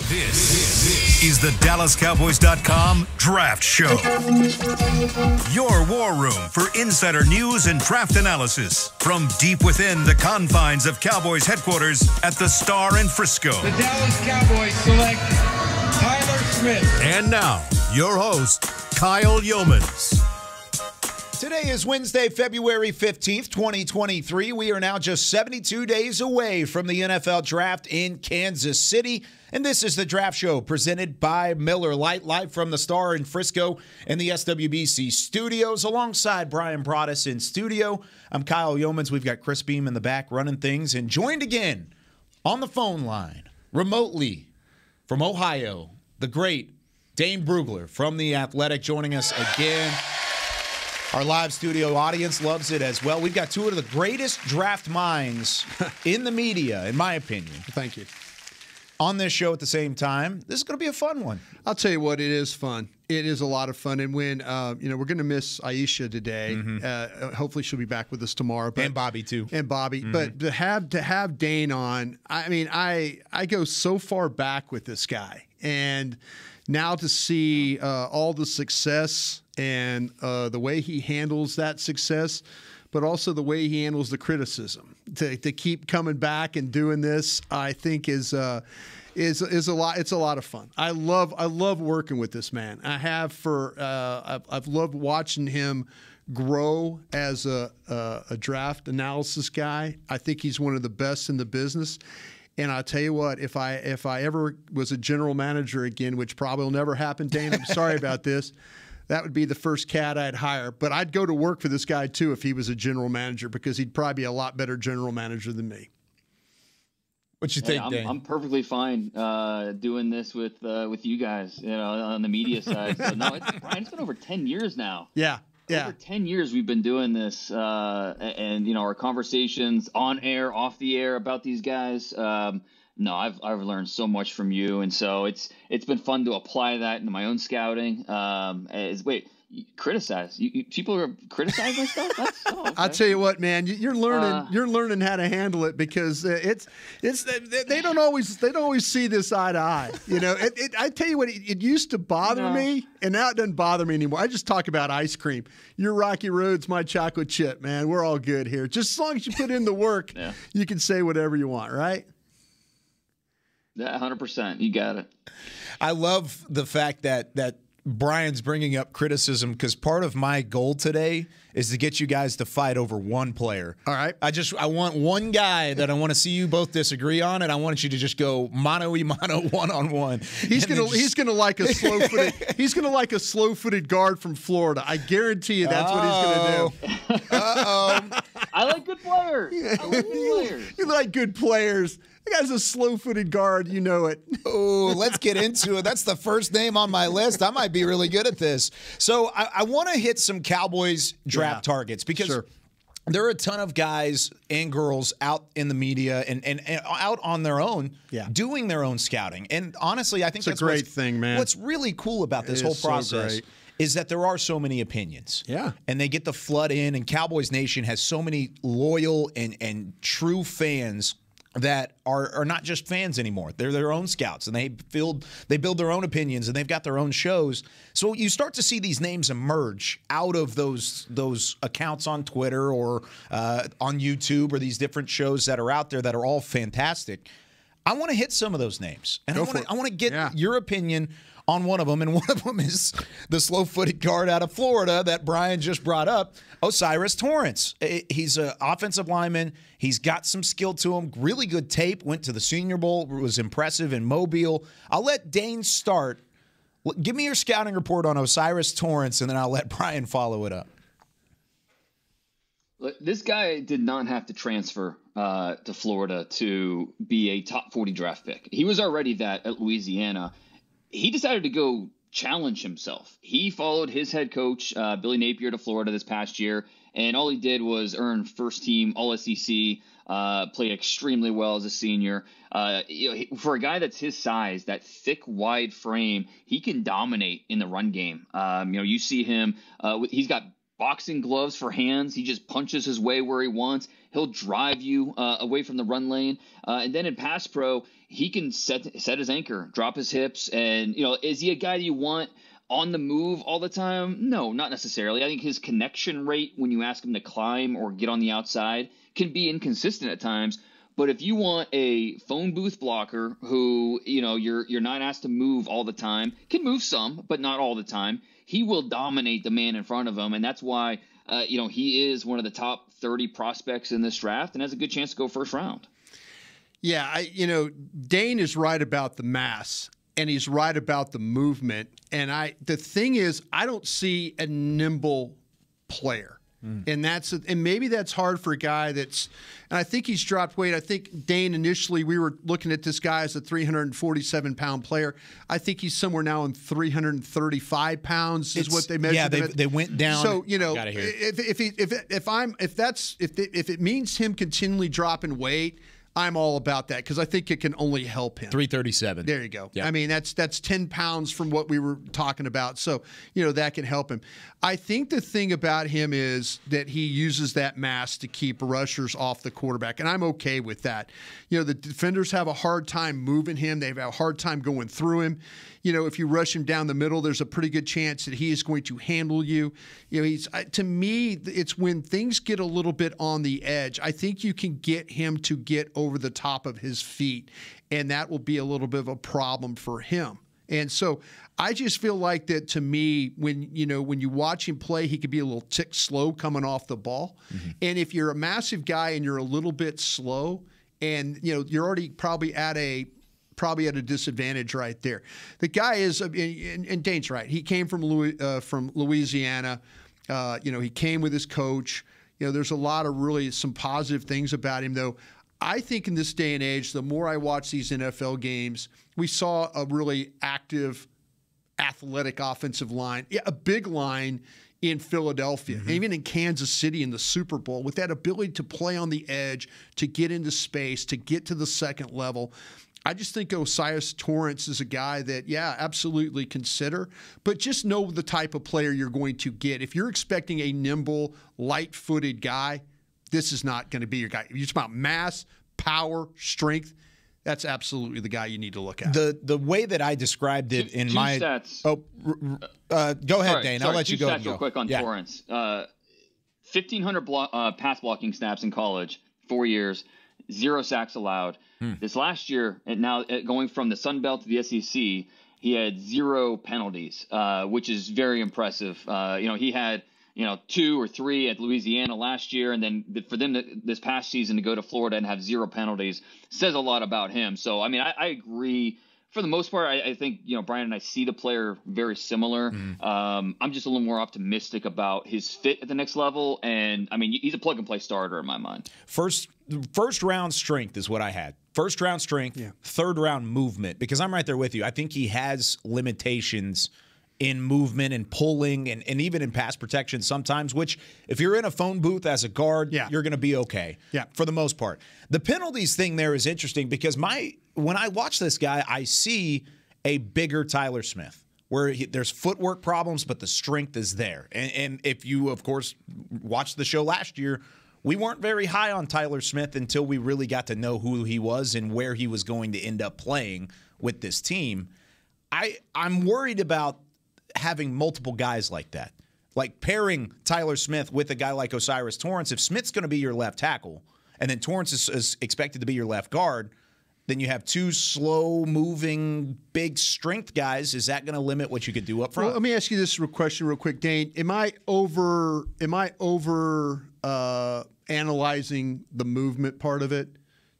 This is the DallasCowboys.com Draft Show. Your war room for insider news and draft analysis from deep within the confines of Cowboys headquarters at the Star in Frisco. The Dallas Cowboys select Tyler Smith. And now, your host, Kyle Yeomans. Today is Wednesday, February 15th, 2023. We are now just 72 days away from the NFL Draft in Kansas City. And this is the Draft Show presented by Miller Lite, live from the Star in Frisco and the SWBC studios. Alongside Bryan Broaddus in studio, I'm Kyle Yeomans. We've got Chris Beam in the back running things. And joined again on the phone line, remotely from Ohio, the great Dane Brugler from The Athletic joining us again. Our live studio audience loves it as well. We've got two of the greatest draft minds in the media, in my opinion. Thank you. On this show at the same time. This is going to be a fun one. I'll tell you what, it is fun. It is a lot of fun. And when, we're going to miss Aisha today. Hopefully she'll be back with us tomorrow. And Bobby, too. And Bobby. But to have Dane on, I mean, I go so far back with this guy. And now to see all the success and the way he handles that success, but also the way he handles the criticism. To keep coming back and doing this, I think is a lot. It's a lot of fun. I love working with this man. I have I've loved watching him grow as a draft analysis guy. I think he's one of the best in the business. And I'll tell you what, if I ever was a general manager again, which probably will never happen, Dane, I'm sorry about this, that would be the first cat I'd hire. But I'd go to work for this guy, too, if he was a general manager, because he'd probably be a lot better general manager than me. What you think, Dane? I'm perfectly fine doing this with you guys, on the media side. So, no, Bryan, it's been over 10 years now. Yeah. Over 10 years we've been doing this, and our conversations on air, off the air about these guys. No, I've learned so much from you, and so it's been fun to apply that into my own scouting. Criticize people are criticizing my stuff. Okay. I'll tell you what, man, you're learning how to handle it, because they don't always see this eye to eye. I tell you what, it used to bother me, and now it doesn't bother me anymore. I just talk about ice cream. Your Rocky Road's my chocolate chip, man. We're all good here. Just as long as you put in the work, you can say whatever you want, right? Yeah, 100%. You got it. I love the fact that Bryan's bringing up criticism, because part of my goal today is to get you guys to fight over one player. All right. I want one guy that I want to see you both disagree on, and I want you to just go mano-a-mano, one-on-one. He's gonna like a slow-footed guard from Florida. I guarantee you that's what he's gonna do. I like good players. You like good players. The guy's a slow-footed guard. You know it. Oh, let's get into it. That's the first name on my list. I might be really good at this. So I want to hit some Cowboys draft targets, because there are a ton of guys and girls out in the media and out on their own doing their own scouting. And honestly, I think that's a great thing, man. What's really cool about this whole process is that there are so many opinions. Yeah. And they get to flood in, and Cowboys Nation has so many loyal and true fans that are not just fans anymore. They're their own scouts, and they build their own opinions, and they've got their own shows. So you start to see these names emerge out of those accounts on Twitter or on YouTube, or these different shows that are out there that are all fantastic. I want to hit some of those names, and I want to get your opinion on one of them, and one of them is the slow-footed guard out of Florida that Bryan just brought up, O'Cyrus Torrence. He's an offensive lineman. He's got some skill to him, really good tape, went to the Senior Bowl, was impressive in Mobile. I'll let Dane start. Give me your scouting report on O'Cyrus Torrence, and then I'll let Bryan follow it up. Look, this guy did not have to transfer to Florida to be a top 40 draft pick. He was already that at Louisiana. He decided to go challenge himself. He followed his head coach, Billy Napier, to Florida this past year, and all he did was earn first-team All-SEC, played extremely well as a senior. For a guy that's his size, that thick, wide frame, he can dominate in the run game. You see him. He's got boxing gloves for hands. He just punches his way where he wants. He'll drive you away from the run lane. And then in pass pro, he can set his anchor, drop his hips. And, is he a guy that you want on the move all the time? No, not necessarily. I think his connection rate when you ask him to climb or get on the outside can be inconsistent at times. But if you want a phone booth blocker who, you're not asked to move all the time, can move some, but not all the time, he will dominate the man in front of him. And that's why, he is one of the top 30 prospects in this draft and has a good chance to go first round. Yeah, Dane is right about the mass, and he's right about the movement. And the thing is, I don't see a nimble player. And maybe that's hard for a guy and I think he's dropped weight. I think Dane, initially we were looking at this guy as a 347-pound player. I think he's somewhere now in 335 pounds is what they measured. Yeah, they went down. So, if it means him continually dropping weight, I'm all about that because I think it can only help him. 337. There you go. Yep. I mean, that's 10 pounds from what we were talking about. So, that can help him. I think the thing about him is that he uses that mass to keep rushers off the quarterback, and I'm okay with that. The defenders have a hard time moving him. They have a hard time going through him. If you rush him down the middle, there's a pretty good chance that he is going to handle you. To me, it's when things get a little bit on the edge, I think you can get him to get over the top of his feet, and that will be a little bit of a problem for him. And so I just feel like that to me, when you watch him play, he could be a little tick slow coming off the ball. Mm-hmm. And if you're a massive guy and you're a little bit slow and, you're already probably at a disadvantage right there. The guy is, and Dane's right. He came from Louisiana. He came with his coach. There's a lot of some positive things about him, though. I think in this day and age, the more I watch these NFL games, we saw a really active, athletic offensive line, a big line in Philadelphia, and even in Kansas City in the Super Bowl, with that ability to play on the edge, to get into space, to get to the second level. I just think Osiris Torrance is a guy that, absolutely consider, but just know the type of player you're going to get. If you're expecting a nimble, light-footed guy, this is not going to be your guy. If you're talking about mass, power, strength, that's absolutely the guy you need to look at. The way that I described it in my stats. Go ahead, Dane. I'll let you go. Two stats real quick on Torrance. 1,500 pass blocking snaps in college, 4 years, 0 sacks allowed. This last year, and now going from the Sun Belt to the SEC, he had 0 penalties, which is very impressive. He had 2 or 3 at Louisiana last year, and then for them this past season to go to Florida and have 0 penalties says a lot about him. So, I mean, I agree. For the most part, I think, Bryan and I see the player very similar. I'm just a little more optimistic about his fit at the next level. And, I mean, he's a plug-and-play starter in my mind. First round strength is what I had. First round strength, third round movement, because I'm right there with you. I think he has limitations in movement and pulling and even in pass protection sometimes, which if you're in a phone booth as a guard, you're going to be okay for the most part. The penalties thing there is interesting because when I watch this guy, I see a bigger Tyler Smith where there's footwork problems, but the strength is there. And if you, of course, watched the show last year, we weren't very high on Tyler Smith until we really got to know who he was and where he was going to end up playing with this team. I'm worried about having multiple guys like that, like pairing Tyler Smith with a guy like Osiris Torrance. If Smith's going to be your left tackle and then Torrance is expected to be your left guard, then you have 2 slow-moving, big strength guys. Is that going to limit what you could do up front? Well, let me ask you this question real quick, Dane. Am I over analyzing the movement part of it?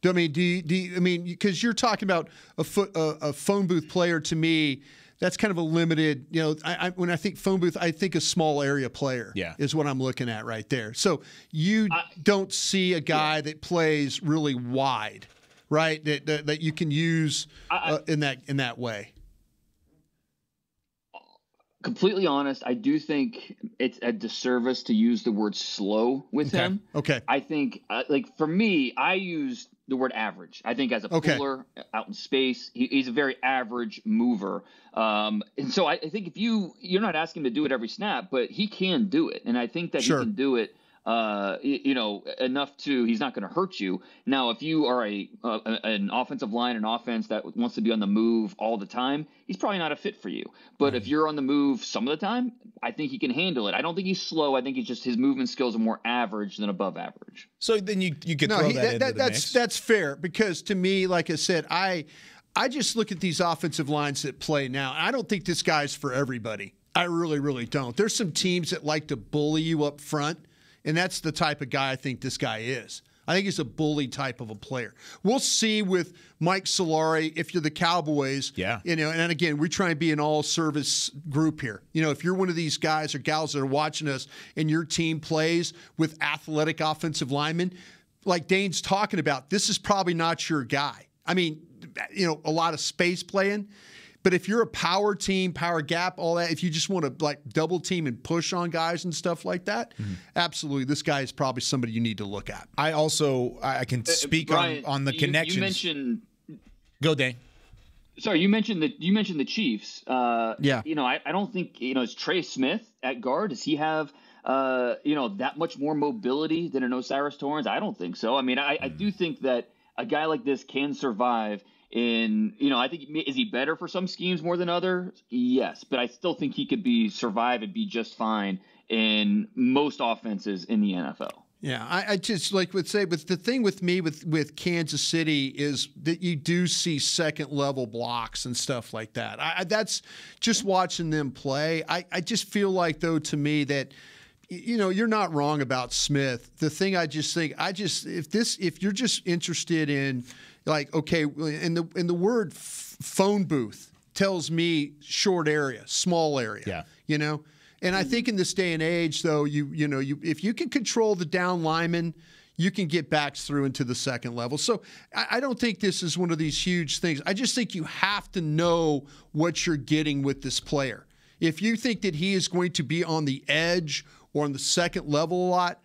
I mean, because you're talking about a phone booth player. To me, that's kind of a limited. When I think phone booth, I think a small area player. Is what I'm looking at right there. So you don't see a guy that plays really wide, right? That you can use in that way. Completely honest, I do think it's a disservice to use the word slow with him. Okay. I think, for me, I used the word average. I think as a puller out in space, he's a very average mover. And so I think if you're not asking him to do it every snap, but he can do it. And I think that he can do it, enough to, he's not going to hurt you. Now, if you are an offensive line, an offense that wants to be on the move all the time, he's probably not a fit for you. But if you're on the move some of the time, I think he can handle it. I don't think he's slow. I think he's just, his movement skills are more average than above average. So then you could throw that into the mix. That's fair, because to me, like I said, I just look at these offensive lines that play now. I don't think this guy's for everybody. I really, really don't. There's some teams that like to bully you up front, and that's the type of guy I think this guy is. I think he's a bully type of a player. We'll see with Mike Solari if you're the Cowboys. Yeah. And again, we try and be an all-service group here. If you're one of these guys or gals that are watching us and your team plays with athletic offensive linemen, like Dane's talking about, this is probably not your guy. I mean, a lot of space playing. But if you're a power team, power gap, all that, if you just want to like double team and push on guys and stuff like that, absolutely, this guy is probably somebody you need to look at. I can speak Brian, on the connections. You mentioned. Go, Dane. Sorry, you mentioned the Chiefs. Yeah. I don't think is Trey Smith at guard. Does he have that much more mobility than an Osiris Torrance? I don't think so. I mean, I do think that a guy like this can survive. I think, is he better for some schemes more than others? Yes, but I still think he could survive and be just fine in most offenses in the NFL. Yeah, I just would say, but the thing with me with Kansas City is that you do see second level blocks and stuff like that. That's just watching them play. I just feel like, though, to me that, you're not wrong about Smith. The thing I just think, if you're just interested in, like, okay, and the word phone booth tells me short area, small area. Yeah. And I think in this day and age, though, if you can control the down lineman, you can get backs through into the second level. So I don't think this is one of these huge things. I just think you have to know what you're getting with this player. If you think that he is going to be on the edge or on the second level a lot,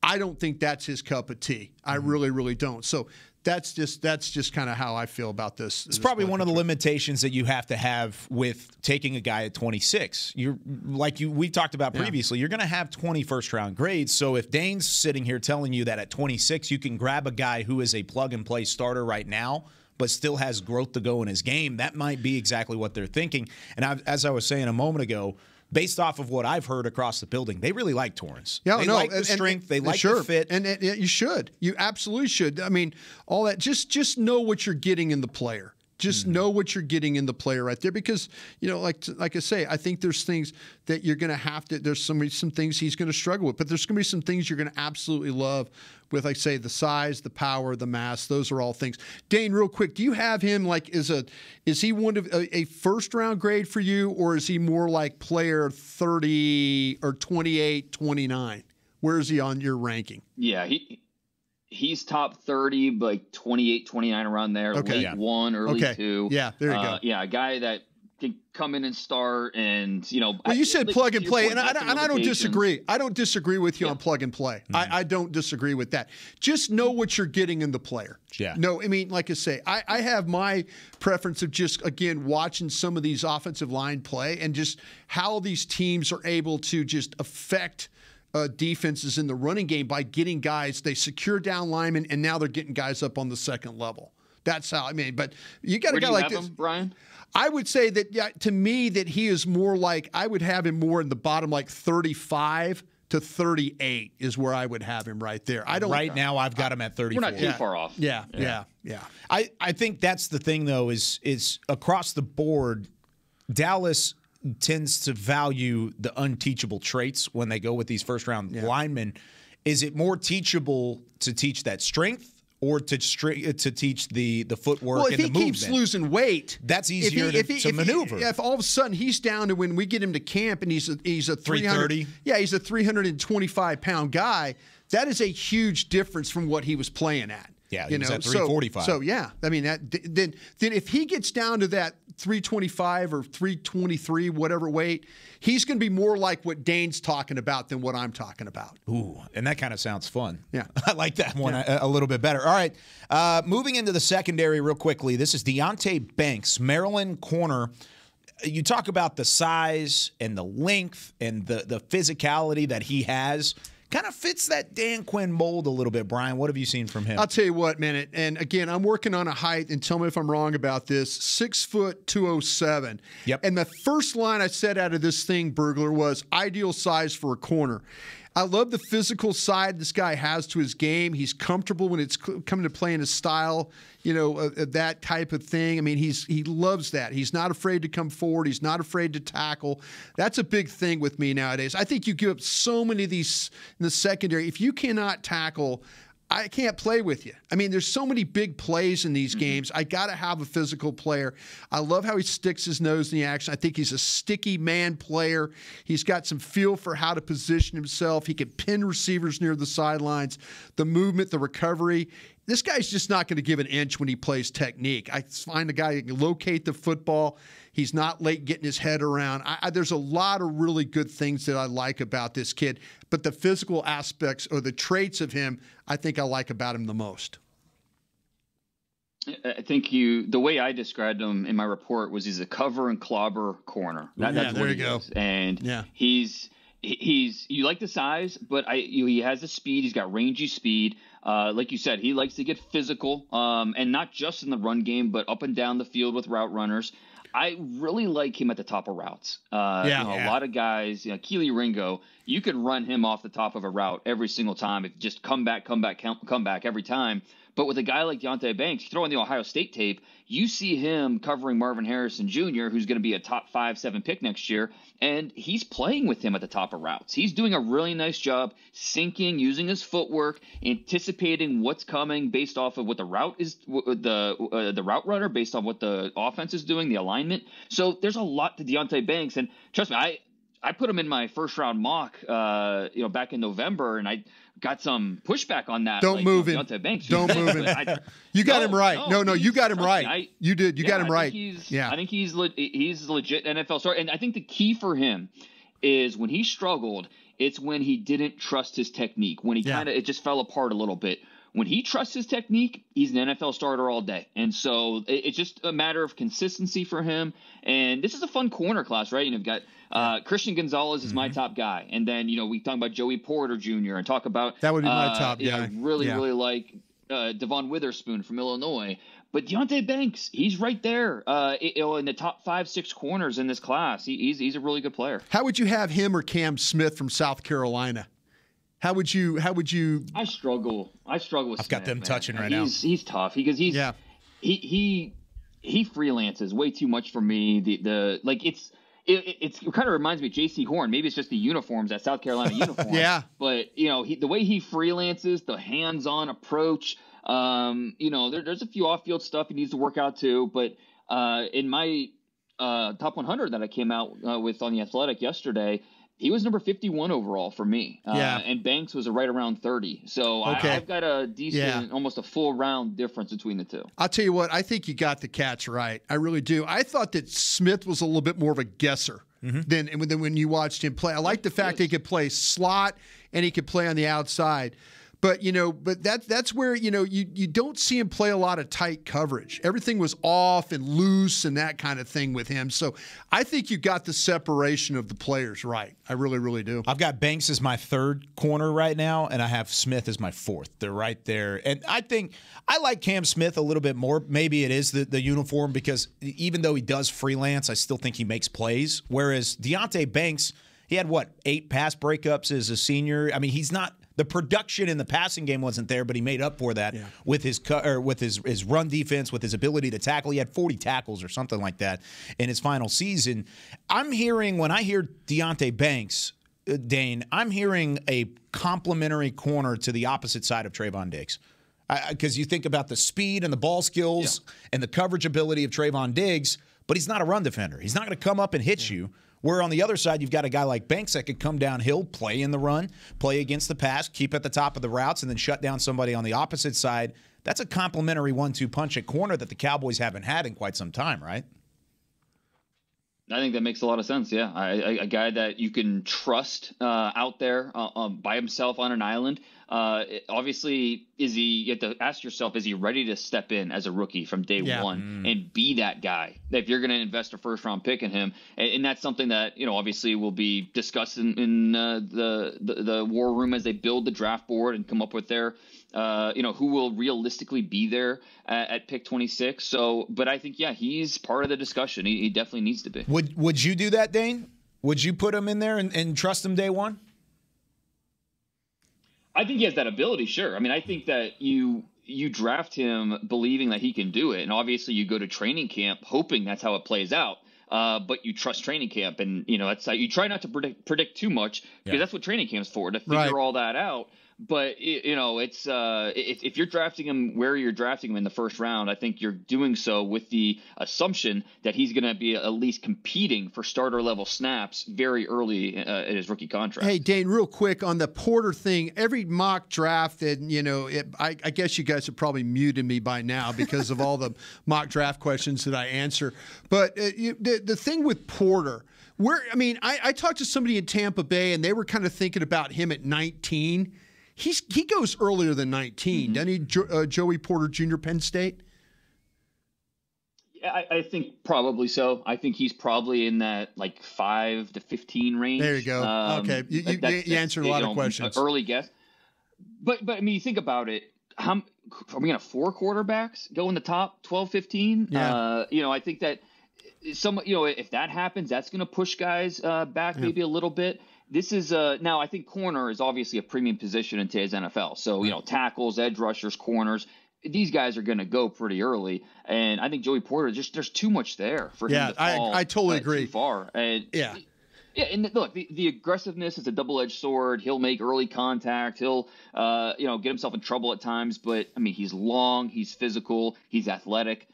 I don't think that's his cup of tea. I really, really don't. So that's just kind of how I feel about this. It's probably one of the limitations that you have to have with taking a guy at 26. We talked about previously, you're going to have 20 first-round grades. So if Dane's sitting here telling you that at 26 you can grab a guy who is a plug-and-play starter right now but still has growth to go in his game, that might be exactly what they're thinking. And as I was saying a moment ago, based off of what I've heard across the building, they really like Torrance. Yeah, they like the strength. They like the fit. And you should. You absolutely should. I mean, all that. Just know what you're getting in the player. Just know what you're getting in the player right there, because like I say, I think there's things that you're going to have to. There's some things he's going to struggle with, but there's going to be some things you're going to absolutely love with, like say, the size, the power, the mass. Those are all things. Dane, real quick, do you have him like is he one of a first round grade for you, or is he more like player 30 or 28, 29? Where is he on your ranking? Yeah, He's top 30, like 28, 29 around there. Okay. Late 1, early 2. Yeah, there you go. Yeah, a guy that can come in and start, and Well, you said plug and play, and I don't disagree. I don't disagree with you on plug and play. I don't disagree with that. Just know what you're getting in the player. Yeah. No, I mean, like I say, I have my preference of just, again, watching some of these offensive line play and just how these teams are able to just affect defenses in the running game by getting guys. They secure down linemen, and now they're getting guys up on the second level. That's how, but you got a guy like this. Him, Brian? I would say that, to me, that he is more like, I would have him more in the bottom, like 35 to 38 is where I would have him right there. Right now, I've got him at 34. We're not too far off. Yeah. I think that's the thing, though, is across the board, Dallas tends to value the unteachable traits when they go with these first-round linemen. Is it more teachable to teach that strength or to teach the footwork and the movement? Well, if he keeps losing weight, that's easier to maneuver. If all of a sudden he's down to when we get him to camp and he's a 330. Yeah, he's a 325-pound guy. That is a huge difference from what he was playing at. Yeah, he was at 345. So yeah, I mean then if he gets down to that 325 or 323, whatever weight, he's going to be more like what Dane's talking about than what I'm talking about. Ooh, and that kind of sounds fun. Yeah. I like that one a little bit better. All right, moving into the secondary real quickly. This is Deonte Banks, Maryland corner. You talk about the size and the length and the physicality that he has. Kind of fits that Dan Quinn mold a little bit, Brian. What have you seen from him? I'll tell you what, man. And again, I'm working on a height, and tell me if I'm wrong about this. 6 foot 207. Yep. And the first line I said out of this thing, Brugler, was ideal size for a corner. I love the physical side this guy has to his game. He's comfortable when it's coming to play in his style, that type of thing. I mean, he loves that. He's not afraid to come forward. He's not afraid to tackle. That's a big thing with me nowadays. I think you give up so many of these in the secondary. If you cannot tackle, I can't play with you. I mean, there's so many big plays in these games. I got to have a physical player. I love how he sticks his nose in the action. I think he's a sticky man player. He's got some feel for how to position himself. He can pin receivers near the sidelines, the movement, the recovery. This guy's just not going to give an inch when he plays technique. I find a guy who can locate the football. He's not late getting his head around. There's a lot of really good things that I like about this kid, but the physical aspects or the traits of him, I think I like about him the most. I think the way I described him in my report was he's a cover and clobber corner. That's there what you he go. is. And Yeah. he's you like the size, but he has the speed. He's got rangy speed. Like you said, he likes to get physical, and not just in the run game, but up and down the field with route runners. I really like him at the top of routes. A lot of guys, Keely Ringo, you could run him off the top of a route every single time. If just come back every time. But with a guy like Deonte Banks, you throw in the Ohio State tape, you see him covering Marvin Harrison Jr., who's going to be a top 5-7 pick next year, and he's playing with him at the top of routes. He's doing a really nice job sinking, using his footwork, anticipating what's coming based off of what the route is, the route runner, based on what the offense is doing, the alignment. So there's a lot to Deonte Banks, and trust me, I put him in my first round mock, back in November, and I got some pushback on that. Don't move him. Banks. Don't move him. You got him right. No, you got him right. You did. You got him right. I think he's legit NFL star. And I think the key for him is when he struggled, it's when he didn't trust his technique. When he it just fell apart a little bit. When he trusts his technique, he's an NFL starter all day. And so it's just a matter of consistency for him. And this is a fun corner class, right? You've got Christian Gonzalez is my top guy. And then, we talk about Joey Porter Jr. and talk about – that would be my top guy. Really like Devon Witherspoon from Illinois. But Deonte Banks, he's right there in the top 5-6 corners in this class. He's a really good player. How would you have him or Cam Smith from South Carolina? How would you? I struggle with I've Smith, got them touching right now. now. He's tough because he freelances way too much for me. It kind of reminds me of J.C. Horn. Maybe it's just the uniforms, that South Carolina uniform. Yeah. But the way he freelances, the hands-on approach. There's a few off-field stuff he needs to work out too. But in my top 100 that I came out with on The Athletic yesterday, he was number 51 overall for me. And Banks was right around 30. So I've got a decent, almost a full round difference between the two. I'll tell you what, I think you got the catch right. I really do. I thought that Smith was a little bit more of a guesser than when you watched him play. I like the fact that he could play slot and he could play on the outside. But that's where you don't see him play a lot of tight coverage. Everything was off and loose and that kind of thing with him. So I think you got the separation of the players right. I really, really do. I've got Banks as my third corner right now, and I have Smith as my fourth. They're right there. And I think I like Cam Smith a little bit more. Maybe it is the uniform, because even though he does freelance, I still think he makes plays. Whereas Deonte Banks, he had 8 pass breakups as a senior. I mean, he's not. The production in the passing game wasn't there, but he made up for that with his run defense, with his ability to tackle. He had 40 tackles or something like that in his final season. When I hear Deonte Banks, Dane, I'm hearing a complimentary corner to the opposite side of Trayvon Diggs. Because you think about the speed and the ball skills and the coverage ability of Trayvon Diggs, but he's not a run defender. He's not going to come up and hit you. Where on the other side, you've got a guy like Banks that could come downhill, play in the run, play against the pass, keep at the top of the routes, and then shut down somebody on the opposite side that's a complimentary 1-2 punch at corner that the Cowboys haven't had in quite some time, right? I think that makes a lot of sense. Yeah, a guy that you can trust out there by himself on an island. Obviously, you have to ask yourself, is he ready to step in as a rookie from day one and be that guy? If you're going to invest a first-round pick in him, and that's something that obviously will be discussed in the war room as they build the draft board and come up with their who will realistically be there at pick 26. So, but I think he's part of the discussion. He definitely needs to be. Would you do that, Dane? Would you put him in there and trust him day one? I think he has that ability, sure. I mean, I think that you draft him believing that he can do it, and obviously you go to training camp hoping that's how it plays out. But you trust training camp, and that's how you try not to predict too much, because that's what training camp's for, to figure all that out. But it's if you're drafting him where you're drafting him in the first round, I think you're doing so with the assumption that he's going to be at least competing for starter level snaps very early in his rookie contract. Hey, Dane, real quick on the Porter thing. Every mock draft, and I guess you guys have probably muted me by now because of all the mock draft questions that I answer. But the thing with Porter. I talked to somebody in Tampa Bay, and they were kind of thinking about him at 19. He goes earlier than 19, doesn't he, Joey Porter Jr., Penn State? Yeah, I think probably so. I think he's probably in that 5 to 15 range. There you go. Okay, you answered a lot of questions. Early guess. But I mean, you think about it. Are we going to have 4 quarterbacks go in the top 12, 15? Yeah. I think that if that happens, that's going to push guys back maybe a little bit. This is now I think corner is obviously a premium position in today's NFL. So, tackles, edge rushers, corners, these guys are going to go pretty early. And I think Joey Porter, there's too much there for him to fall I totally agree. Too far. And yeah, and look, the aggressiveness is a double-edged sword. He'll make early contact. He'll, get himself in trouble at times. But, I mean, he's long, he's physical, he's athletic.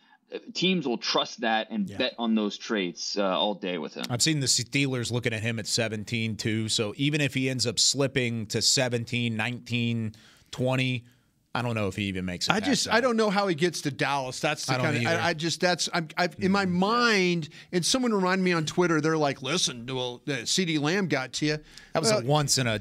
Teams will trust that and bet on those traits all day with him. I've seen the Steelers looking at him at 17 too. So even if he ends up slipping to 17, 19, 20, I don't know if he even makes it. I don't know how he gets to Dallas. That's the kind of I'm in my mind. And someone reminded me on Twitter. They're like, "Listen, CeeDee Lamb got to you." That was once in a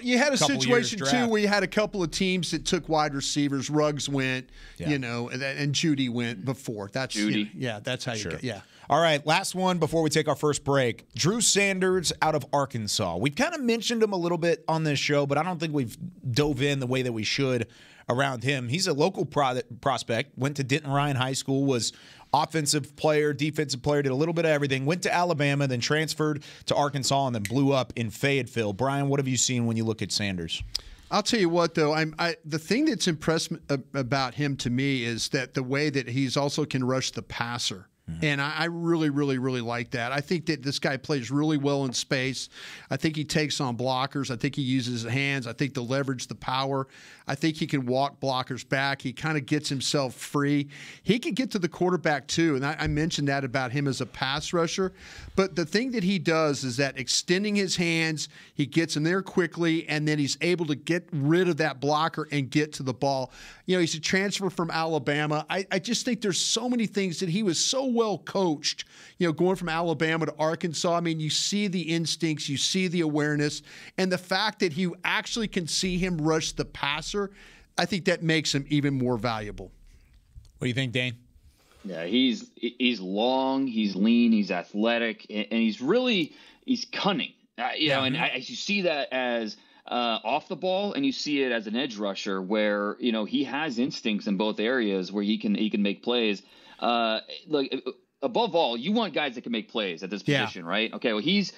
you had a situation too where you had a couple of teams that took wide receivers. Ruggs went, and Judy went before. That's Judy. That's how you get. Yeah. All right, last one before we take our first break. Drew Sanders out of Arkansas. We've kind of mentioned him a little bit on this show, but I don't think we've dove in the way that we should around him. He's a local prospect, went to Denton Ryan High School, was offensive player, defensive player, did a little bit of everything, went to Alabama, then transferred to Arkansas, and then blew up in Fayetteville. Bryan, what have you seen when you look at Sanders? I'll tell you what, though, the thing that's impressed about him to me is that the way that he's also can rush the passer. And I really, really, really like that. I think that this guy plays really well in space. I think he takes on blockers. I think he uses his hands. I think the leverage, the power. I think he can walk blockers back. He kind of gets himself free. He can get to the quarterback, too. And I mentioned that about him as a pass rusher. But the thing that he does is that extending his hands, he gets in there quickly, and then he's able to get rid of that blocker and get to the ball. He's a transfer from Alabama. I just think there's so many things that he was so well coached, going from Alabama to Arkansas. I mean, you see the instincts, you see the awareness, and the fact that you actually can see him rush the passer, I think that makes him even more valuable. What do you think, Dane? Yeah, he's long, he's lean, he's athletic, and he's cunning. And you see that as off the ball, and you see it as an edge rusher where he has instincts in both areas where he can make plays. Above all, you want guys that can make plays at this position, right? Okay, well, he's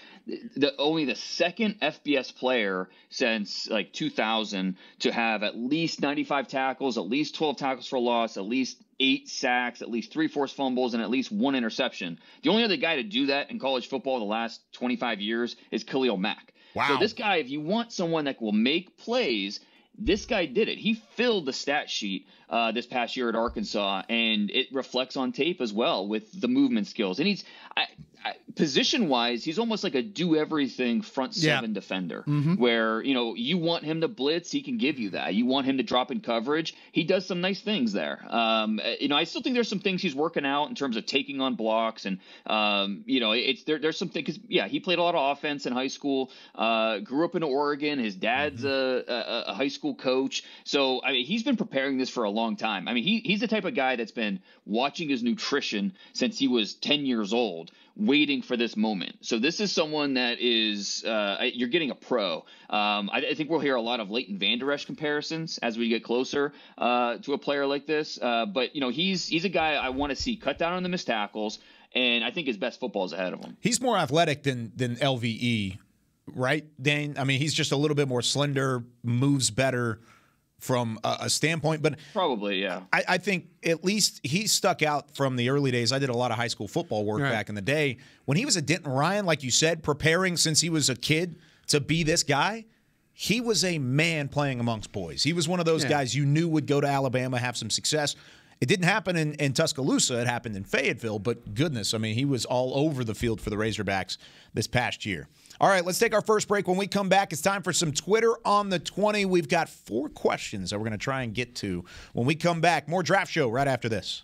only the second FBS player since 2000 to have at least 95 tackles, at least 12 tackles for loss, at least 8 sacks, at least 3 forced fumbles, and at least 1 interception. The only other guy to do that in college football the last 25 years is Khalil Mack. Wow. So this guy, if you want someone that will make plays, this guy did it. He filled the stat sheet this past year at Arkansas, and it reflects on tape as well with the movement skills. And position-wise, he's almost like a do-everything front seven defender, where, you want him to blitz, he can give you that. You want him to drop in coverage, he does some nice things there. I still think there's some things he's working out in terms of taking on blocks, and there's some things, because he played a lot of offense in high school, grew up in Oregon. His dad's a high school coach, so he's been preparing this for a long time. He's the type of guy that's been watching his nutrition since he was 10 years old, waiting for this moment. So this is someone that is you're getting a pro. I think we'll hear a lot of Leighton Vander Esch comparisons as we get closer to a player like this. But he's a guy I want to see cut down on the missed tackles, and I think his best football is ahead of him. He's more athletic than LVE, right, Dane? He's just a little bit more slender, moves better from a standpoint, but probably, yeah. I think at least he stuck out from the early days. I did a lot of high school football work back in the day. When he was at Denton Ryan, like you said, preparing since he was a kid to be this guy, he was a man playing amongst boys. He was one of those guys you knew would go to Alabama, have some success. It didn't happen in Tuscaloosa. It happened in Fayetteville, but goodness, he was all over the field for the Razorbacks this past year. All right, let's take our first break. When we come back, it's time for some Twitter on the 20. We've got 4 questions that we're going to try and get to. When we come back, more Draft Show right after this.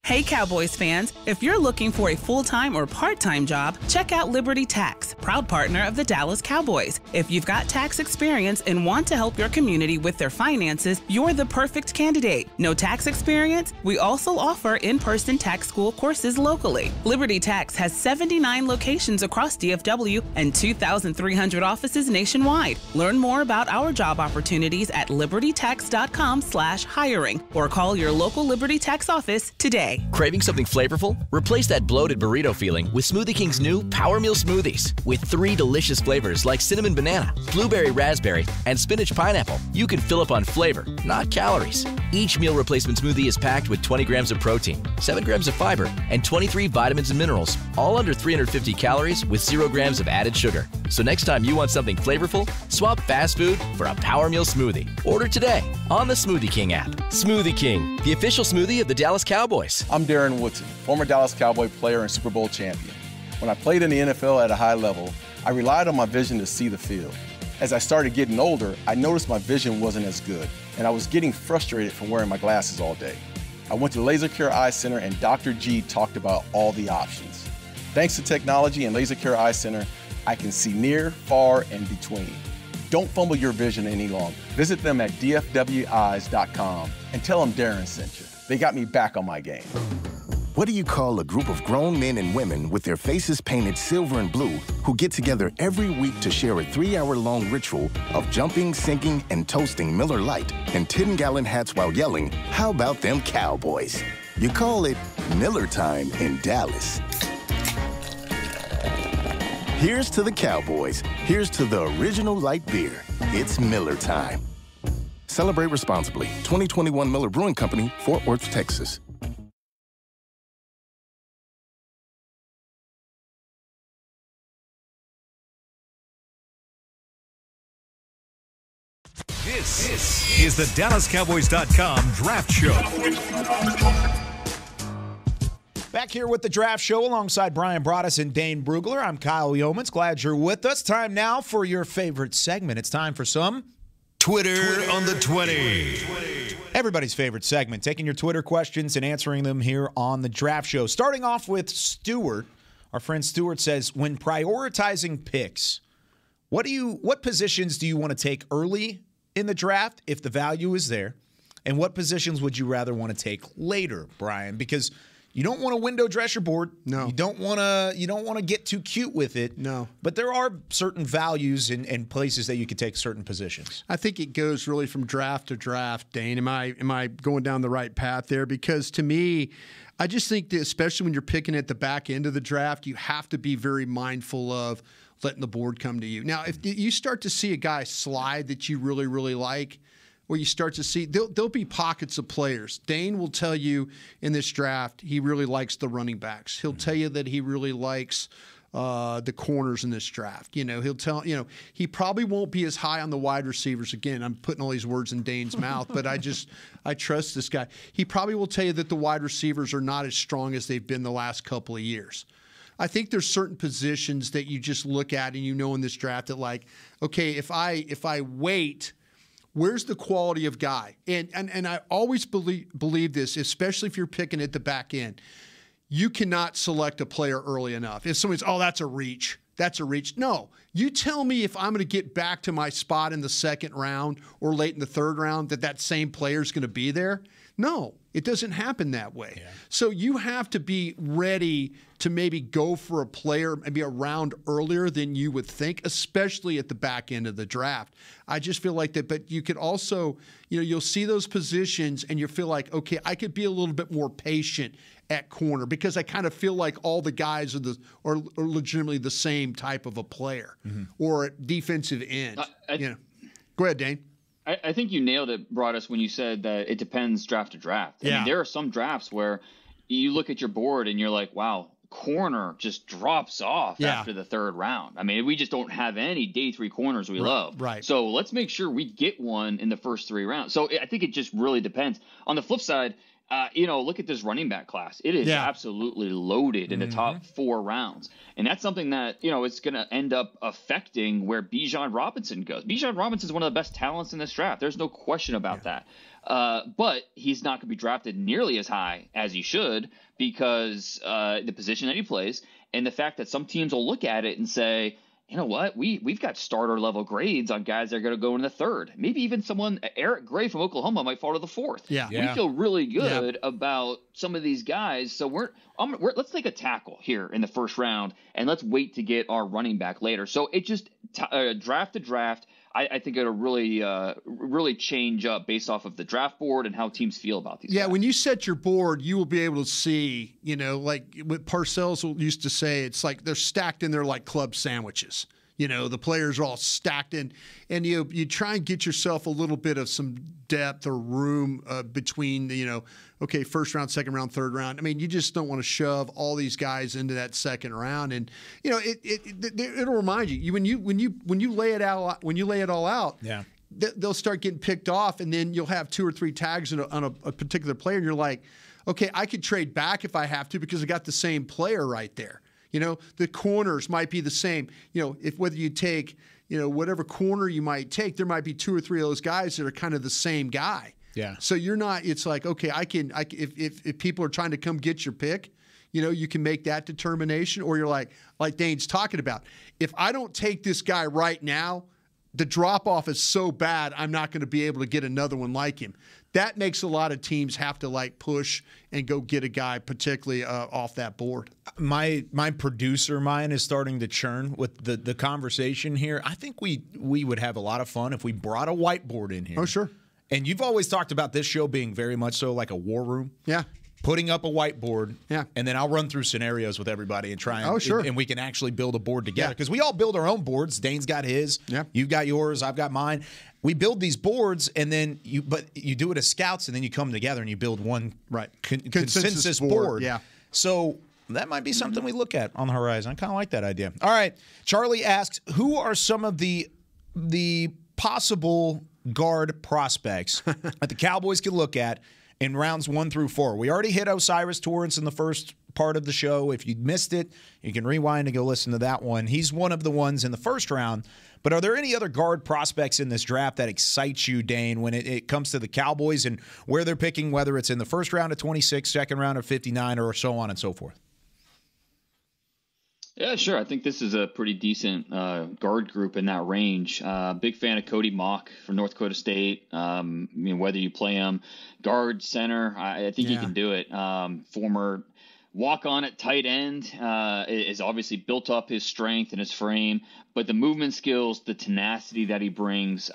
Hey Cowboys fans, if you're looking for a full-time or part-time job, check out Liberty Tax, proud partner of the Dallas Cowboys. If you've got tax experience and want to help your community with their finances, you're the perfect candidate. No tax experience? We also offer in-person tax school courses locally. Liberty Tax has 79 locations across DFW and 2,300 offices nationwide. Learn more about our job opportunities at libertytax.com/hiring or call your local Liberty Tax office today. Craving something flavorful? Replace that bloated burrito feeling with Smoothie King's new Power Meal Smoothies. With 3 delicious flavors like cinnamon banana, blueberry raspberry, and spinach pineapple, you can fill up on flavor, not calories. Each meal replacement smoothie is packed with 20 grams of protein, 7 grams of fiber, and 23 vitamins and minerals, all under 350 calories with 0 grams of added sugar. So next time you want something flavorful, swap fast food for a Power Meal Smoothie. Order today on the Smoothie King app. Smoothie King, the official smoothie of the Dallas Cowboys. I'm Darren Woodson, former Dallas Cowboy player and Super Bowl champion. When I played in the NFL at a high level, I relied on my vision to see the field. As I started getting older, I noticed my vision wasn't as good, and I was getting frustrated from wearing my glasses all day. I went to Laser Care Eye Center, and Dr. G talked about all the options. Thanks to technology and Laser Care Eye Center, I can see near, far, and between. Don't fumble your vision any longer. Visit them at dfweyes.com and tell them Darren sent you. They got me back on my game. What do you call a group of grown men and women with their faces painted silver and blue who get together every week to share a 3-hour-long ritual of jumping, singing, and toasting Miller Lite in 10-gallon hats while yelling, "How about them Cowboys?" You call it Miller Time in Dallas. Here's to the Cowboys. Here's to the original light beer. It's Miller Time. Celebrate responsibly. 2021 Miller Brewing Company, Fort Worth, Texas. This is the DallasCowboys.com Draft Show. Back here with the Draft Show alongside Bryan Broaddus and Dane Brugler. I'm Kyle Yeomans. Glad you're with us. Time now for your favorite segment. It's time for some Twitter on the 20. Everybody's favorite segment, taking your Twitter questions and answering them here on the Draft Show. Starting off with Stuart. Our friend Stuart says, when prioritizing picks, what positions do you want to take early in the draft if the value is there? And what positions would you rather want to take later, Bryan? Because you don't want to window dress your board. No. You don't want to get too cute with it. No. But there are certain values and places that you could take certain positions. I think it goes really from draft to draft, Dane. Am I going down the right path there? Because to me, I just think that especially when you're picking at the back end of the draft, you have to be very mindful of letting the board come to you. Now, if you start to see a guy slide that you really, really like, where you start to see there'll be pockets of players. Dane will tell you in this draft he really likes the running backs. He'll tell you that he really likes the corners in this draft. He'll tell he probably won't be as high on the wide receivers. Again, I'm putting all these words in Dane's mouth, but I trust this guy. He probably will tell you that the wide receivers are not as strong as they've been the last couple of years. I think there's certain positions that you just look at and in this draft that like, okay, if I wait, where's the quality of guy? And I always believe this, especially if you're picking at the back end. You cannot select a player early enough. If somebody's, that's a reach. That's a reach. No, you tell me if I'm going to get back to my spot in the second round or late in the third round that same player is going to be there. No, it doesn't happen that way. Yeah. So you have to be ready to maybe go for a player maybe a round earlier than you would think, especially at the back end of the draft. I just feel like that, but you could also, you'll see those positions and you feel like, okay, I could be a little bit more patient at corner because I kind of feel like all the guys are legitimately the same type of a player or at defensive end. Go ahead, Dane. I think you nailed it, Broaddus, when you said that it depends draft to draft. I mean, there are some drafts where you look at your board and you're like, wow, corner just drops off after the third round. I mean, we just don't have any day 3 corners we love. Right. So let's make sure we get one in the first 3 rounds. So I think it just really depends. On the flip side, look at this running back class. It is absolutely loaded in the top 4 rounds. And that's something that, it's going to end up affecting where Bijan Robinson goes. Bijan Robinson is one of the best talents in this draft. There's no question about that. But he's not going to be drafted nearly as high as he should because the position that he plays and the fact that some teams will look at it and say, you know what? We've got starter level grades on guys that are going to go in the 3rd. Maybe even someone, Eric Gray from Oklahoma, might fall to the 4th. We feel really good about some of these guys. So let's take a tackle here in the first round and let's wait to get our running back later. So it just draft to draft. I think it'll really change up based off of the draft board and how teams feel about these guys. When you set your board, you will be able to see, like what Parcells used to say, it's like they're stacked in there like club sandwiches. The players are all stacked in, and you try and get yourself a little bit of some depth or room between the, first round, second round, third round. I mean, you just don't want to shove all these guys into that second round, and it'll remind you when you lay it all out. They'll start getting picked off, and then you'll have 2 or 3 tags on a particular player, and you're like, okay, I could trade back if I have to because I got the same player right there. The corners might be the same. If whether you take, whatever corner you might take, there might be 2 or 3 of those guys that are kind of the same guy. Yeah. So you're not. It's like, okay, if people are trying to come get your pick, you can make that determination, or you're like Dane's talking about. If I don't take this guy right now, the drop off is so bad, I'm not going to be able to get another one like him. That makes a lot of teams have to push and go get a guy, particularly off that board. My producer mind is starting to churn with the conversation here. I think we would have a lot of fun if we brought a whiteboard in here. Oh, sure. And you've always talked about this show being very much so like a war room. Yeah. Putting up a whiteboard, and then I'll run through scenarios with everybody and try and and we can actually build a board together because we all build our own boards. Dane's got his, you've got yours, I've got mine. We build these boards, and then you do it as scouts, and then you come together and you build one consensus board. Yeah. So that might be something we look at on the horizon. I kind of like that idea. All right, Charlie asks, who are some of the possible guard prospects that the Cowboys can look at in rounds 1 through 4. We already hit Osiris Torrance in the first part of the show. If you missed it, you can rewind and go listen to that one. He's one of the ones in the first round. But are there any other guard prospects in this draft that excites you, Dane, when it comes to the Cowboys and where they're picking, whether it's in the first round of 26, second round of 59, or so on and so forth? Yeah, sure. I think this is a pretty decent guard group in that range. Big fan of Cody Mock from North Dakota State. Whether you play him guard, center, I think he can do it. Former walk-on at tight end is obviously built up his strength and his frame, but the movement skills, the tenacity that he brings,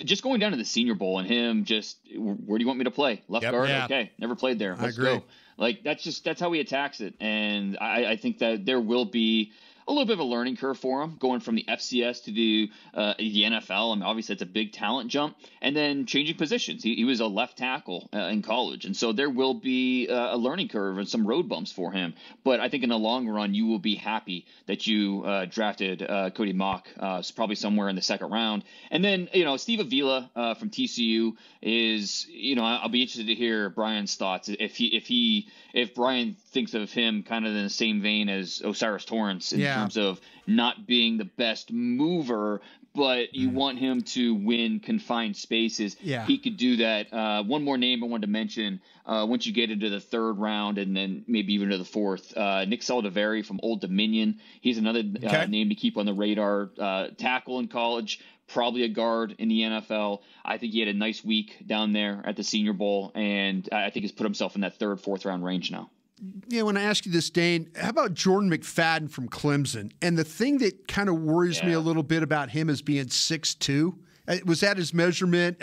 just going down to the Senior Bowl and him just, where do you want me to play? Left guard? Yeah. Okay, never played there. Let's go. That's how he attacks it. And I think that there will be a little bit of a learning curve for him, going from the FCS to the NFL. I mean, obviously, it's a big talent jump. And then changing positions. He was a left tackle in college. And so there will be a learning curve and some road bumps for him. But I think in the long run, you will be happy that you drafted Cody Mock, probably somewhere in the second round. And then, Steve Avila from TCU is, I'll be interested to hear Bryan's thoughts. If Bryan thinks of him kind of in the same vein as Osiris Torrance in terms of not being the best mover, but you want him to win confined spaces. Yeah. He could do that. One more name I wanted to mention, once you get into the third round and then maybe even to the fourth, Nick Saldiveri from Old Dominion. He's another name to keep on the radar. Tackle in college, probably a guard in the NFL. I think he had a nice week down there at the Senior Bowl, and I think he's put himself in that third, fourth round range now. Yeah, when I ask you this, Dane, how about Jordan McFadden from Clemson? And the thing that kind of worries me a little bit about him is being 6'2". Was that his measurement?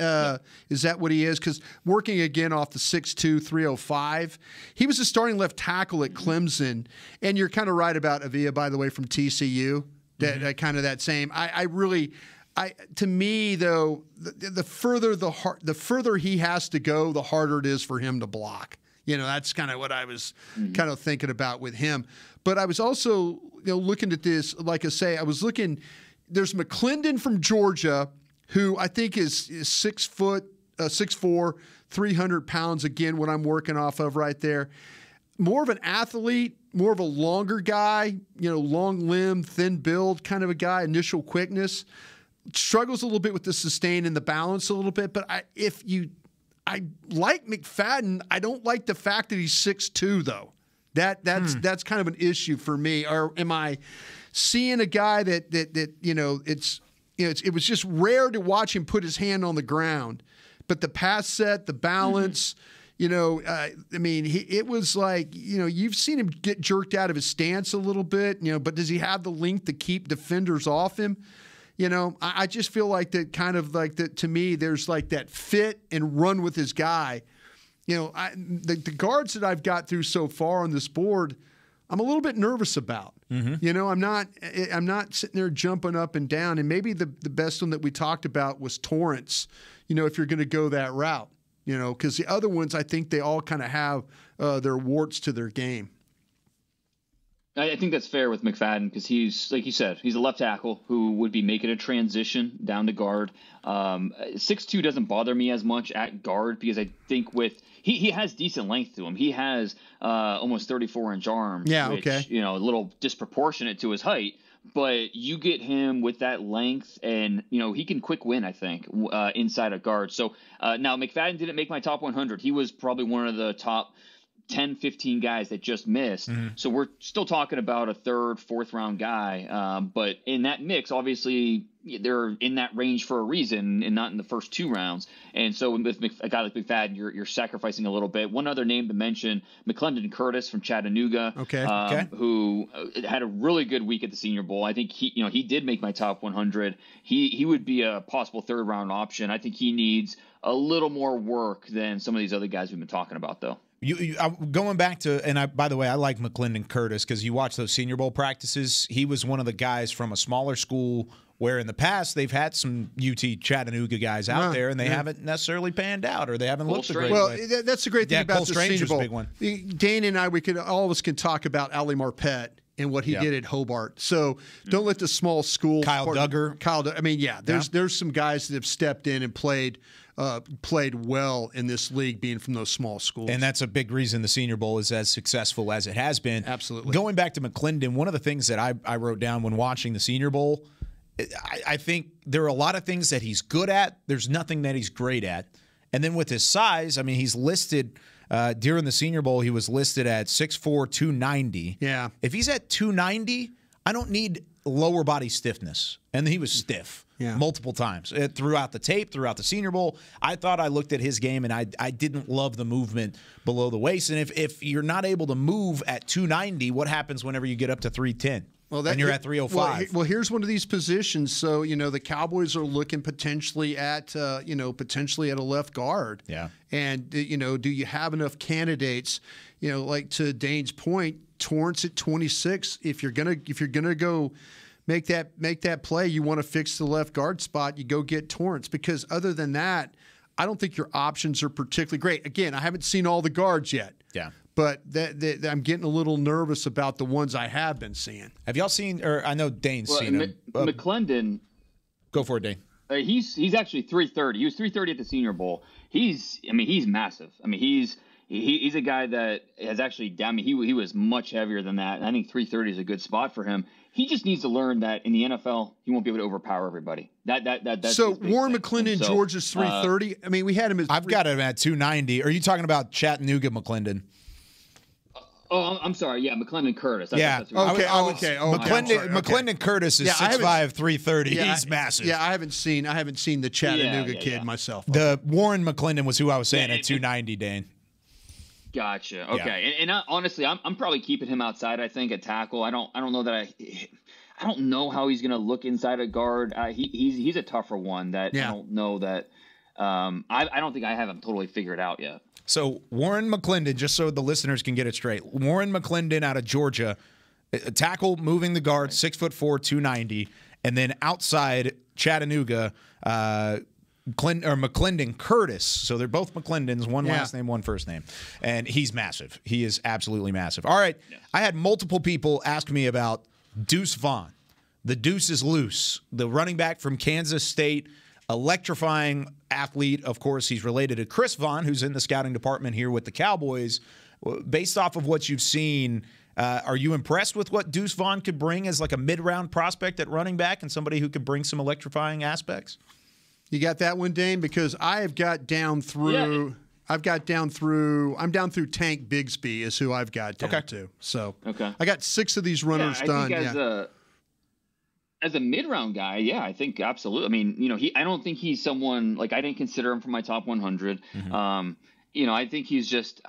Is that what he is? Because working again off the 6'2", 305, he was a starting left tackle at Clemson. And you're kind of right about Avila, by the way, from TCU. That kind of that same. To me, though, the further he has to go, the harder it is for him to block. That's kind of what I was kind of thinking about with him. But I was also, looking at this, like I say, I was looking, there's McClendon from Georgia, who I think is 6'4", 300 pounds, again, what I'm working off of right there. More of an athlete, more of a longer guy, long limb, thin build kind of a guy, initial quickness. Struggles a little bit with the sustain and the balance a little bit, but I like McFadden. I don't like the fact that he's 6'2", though. That's kind of an issue for me. Or am I seeing a guy that it was just rare to watch him put his hand on the ground, but the pass set, the balance, it was like, you've seen him get jerked out of his stance a little bit, but does he have the length to keep defenders off him? I just feel like that kind of like that to me, there's like that fit and run with his guy. The guards that I've got through so far on this board, I'm a little bit nervous about. I'm not sitting there jumping up and down. And maybe the best one that we talked about was Torrance, if you're going to go that route, because the other ones, I think they all kind of have their warts to their game. I think that's fair with McFadden because he's, like you said, he's a left tackle who would be making a transition down to guard. 6'2" doesn't bother me as much at guard because I think he has decent length to him. He has almost 34-inch arms, which, a little disproportionate to his height. But you get him with that length, and he can quick win, I think, inside a guard. So now McFadden didn't make my top 100. He was probably one of the top 10, 15 guys that just missed. So we're still talking about a third, fourth round guy. But in that mix, obviously they're in that range for a reason and not in the first two rounds. And so with a guy like McFadden, you're sacrificing a little bit. One other name to mention, McClendon Curtis from Chattanooga, who had a really good week at the Senior Bowl. I think he did make my top 100. He would be a possible third round option. I think he needs a little more work than some of these other guys we've been talking about, though. Going back to, and by the way, I like McClendon Curtis because you watch those Senior Bowl practices. He was one of the guys from a smaller school where in the past they've had some UT Chattanooga guys out there, and they haven't necessarily panned out or they haven't looked a great way. Well, that's the great thing about the Senior Bowl. Big one. Dane and I, all of us can talk about Ali Marpet and what he did at Hobart. So don't let the small school. Kyle Duggar. There's some guys that have stepped in and played well in this league, being from those small schools. And that's a big reason the Senior Bowl is as successful as it has been. Absolutely. Going back to McClendon, one of the things that I wrote down when watching the Senior Bowl, I think there are a lot of things that he's good at. There's nothing that he's great at. And then with his size, he's listed during the Senior Bowl, he was listed at 6'4", 290. Yeah. If he's at 290, I don't need lower body stiffness. And he was stiff multiple times throughout the tape, throughout the Senior Bowl. I thought I looked at his game, and I didn't love the movement below the waist. And if you're not able to move at 290, what happens whenever you get up to 310? and you're at 305. Well, here's one of these positions. So, the Cowboys are looking potentially at a left guard. Yeah. And, do you have enough candidates? Like to Dane's point, Torrance at 26. If you're gonna go make that play, you want to fix the left guard spot, you go get Torrance, because other than that, I don't think your options are particularly great. Again, I haven't seen all the guards yet. Yeah. But I'm getting a little nervous about the ones I have been seeing. Have y'all seen, or I know Dane's seen him. McClendon. Go for it, Dane. He's actually 330. He was 330 at the Senior Bowl. He's massive. I mean, he's a guy that has actually, he was much heavier than that. And I think 330 is a good spot for him. He just needs to learn that in the NFL, he won't be able to overpower everybody. That's so Warren McClendon, Georgia's 330. I mean, we had him as. I've got him at 290. Are you talking about Chattanooga McClendon? Oh, I'm sorry. Yeah, McClendon Curtis. Okay. McClendon Curtis is 6'5", 330. Yeah, he's massive. Yeah, I haven't seen the Chattanooga kid myself. The Warren McClendon was who I was saying at 290, Dane. Gotcha. Okay. And honestly, I'm probably keeping him outside. I think at tackle. I don't know that I don't know how he's going to look inside a guard. He's a tougher one that I don't know that. I don't think I have him totally figured out yet. So Warren McClendon, just so the listeners can get it straight, Warren McClendon out of Georgia, a tackle moving the guard, 6'4", 290, and then outside Chattanooga, McClendon Curtis. So they're both McClendons, one last name, one first name, and he's massive. He is absolutely massive. All right, I had multiple people ask me about Deuce Vaughn. The Deuce is loose. The running back from Kansas State. Electrifying athlete. Of course, he's related to Chris Vaughn, who's in the scouting department here with the Cowboys. Based off of what you've seen, are you impressed with what Deuce Vaughn could bring as like a mid-round prospect at running back and somebody who could bring some electrifying aspects? You got that one, Dane? Because I have got down through. I'm down through Tank Bigsby is who I've got down to. So I got 6 of these runners done. As a mid-round guy, I think absolutely. I mean, I don't think he's someone like I didn't consider him for my top 100. Mm-hmm. I think he's just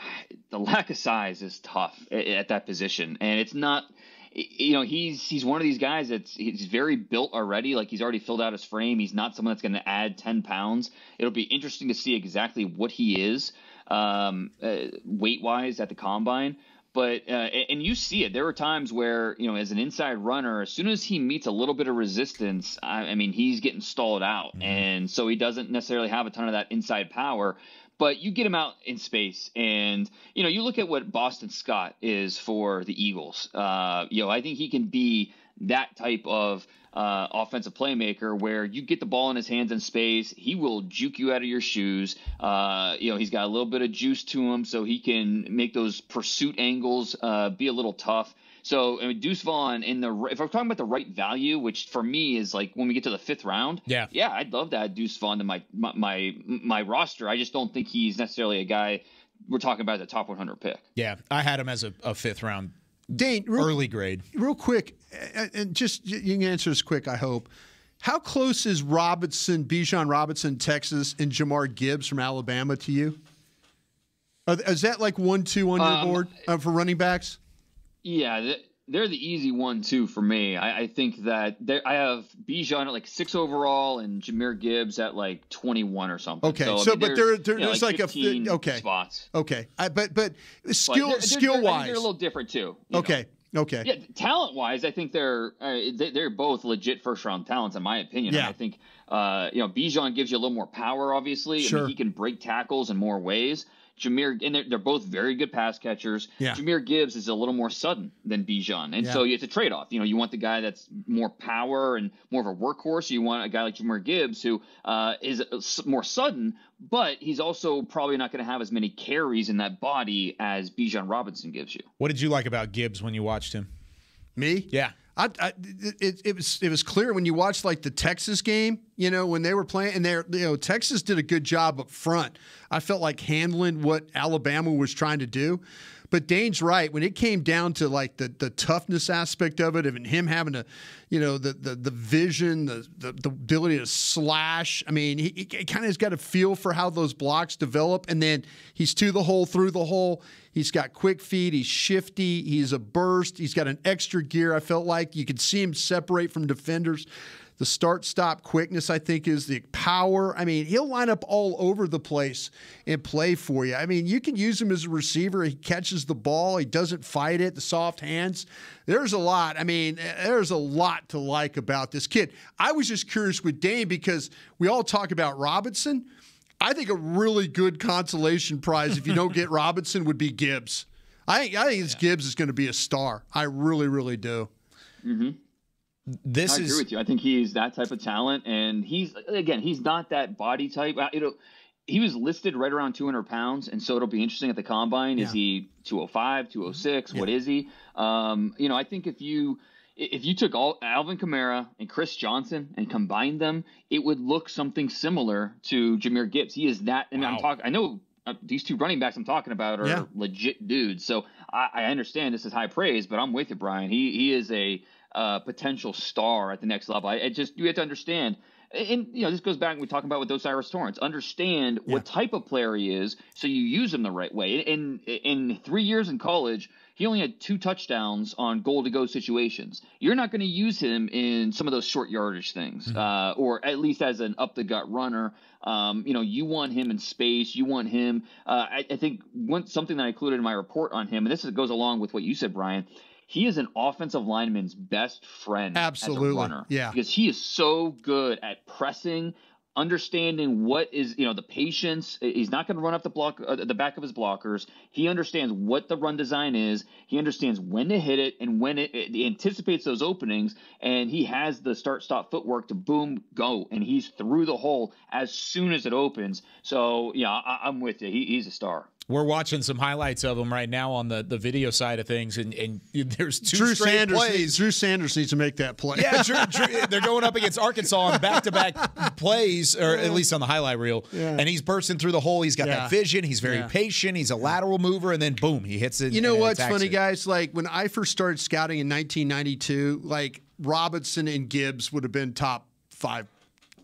the lack of size is tough at that position, and it's not. He's one of these guys he's very built already. Like he's already filled out his frame. He's not someone that's going to add 10 pounds. It'll be interesting to see exactly what he is weight-wise at the combine. But and you see it. There were times where, as an inside runner, as soon as he meets a little bit of resistance, I mean, he's getting stalled out. Mm-hmm. And so he doesn't necessarily have a ton of that inside power. But you get him out in space, and, you look at what Boston Scott is for the Eagles. I think he can be that type of offensive playmaker where you get the ball in his hands in space. He will juke you out of your shoes. He's got a little bit of juice to him, so he can make those pursuit angles be a little tough. So, Deuce Vaughn, if we're talking about the right value, which for me is like when we get to the 5th round, I'd love to add Deuce Vaughn to my roster. I just don't think he's necessarily a guy we're talking about the top 100 pick. Yeah, I had him as a 5th round. Dane, early grade. Real quick, and just you can answer this quick, I hope. How close is Bijan Robinson, Texas, and Jamar Gibbs from Alabama to you? Is that like 1-2 on your board for running backs? Yeah, they're the easy 1-2 for me. I think that I have Bijan at like 6 overall and Jahmyr Gibbs at like 21 or something. Okay, but there's like 15 a spots. Okay, but skill wise, they're a little different too. Okay. Yeah, talent wise, I think they're both legit first round talents in my opinion. Yeah. I think Bijan gives you a little more power. Obviously, sure. I mean, he can break tackles in more ways. Jahmyr, and they're both very good pass catchers. Yeah. Jahmyr Gibbs is a little more sudden than Bijan. And so it's a trade-off. You want the guy that's more power and more of a workhorse. You want a guy like Jahmyr Gibbs who is more sudden, but he's also probably not going to have as many carries in that body as Bijan Robinson gives you. What did you like about Gibbs when you watched him? Me? Yeah. It was clear when you watched like the Texas game, when they were playing, and Texas did a good job up front. I felt like handling what Alabama was trying to do. But Dane's right. When it came down to like the toughness aspect of it, and him having to, the vision, the ability to slash. I mean, he kind of has got a feel for how those blocks develop, and then he's to the hole, through the hole. He's got quick feet. He's shifty. He's a burst. He's got an extra gear. I felt like. like. You can see him separate from defenders. The start-stop quickness, I think, is the power. I mean, he'll line up all over the place and play for you. I mean, you can use him as a receiver. He catches the ball. He doesn't fight it, the soft hands. There's a lot. I mean, there's a lot to like about this kid. I was just curious with Dane because we all talk about Robinson. I think a really good consolation prize if you don't get Robinson would be Gibbs. I think Gibbs is going to be a star. I really, really do. Mm-hmm. I agree with you. I think he's that type of talent, and he's not that body type. He was listed right around 200 pounds, and so it'll be interesting at the combine. Is he 205, 206? What is he? I think if you took Alvin Kamara and Chris Johnson and combined them, it would look something similar to Jahmyr Gibbs. He is that, and I know these two running backs I'm talking about are legit dudes. So I understand this is high praise, but I'm with you, Brian. He is a potential star at the next level. You have to understand, and this goes back, we talk about with Osiris Torrance. Understand what type of player he is, so you use him the right way. In 3 years in college, he only had 2 touchdowns on goal-to-go situations. You're not going to use him in some of those short yardage things, or at least as an up-the-gut runner. You want him in space. You want him. I think something that I included in my report on him, and this goes along with what you said, Brian. He is an offensive lineman's best friend as a runner. Yeah. Because he is so good at pressing, understanding what is, the patience. He's not going to run up the back of his blockers. He understands what the run design is. He understands when to hit it and when it anticipates those openings. And he has the start-stop footwork to boom, go. And he's through the hole as soon as it opens. So, I'm with you. He's a star. We're watching some highlights of him right now on the video side of things, and there's two Drew straight Sanders plays. Drew Sanders needs to make that play. Yeah, they're going up against Arkansas on back-to-back plays, or at least on the highlight reel, and he's bursting through the hole. He's got that vision. He's very patient. He's a lateral mover, and then, boom, he hits it. You know what's funny, guys? Like, when I first started scouting in 1992, like, Robinson and Gibbs would have been top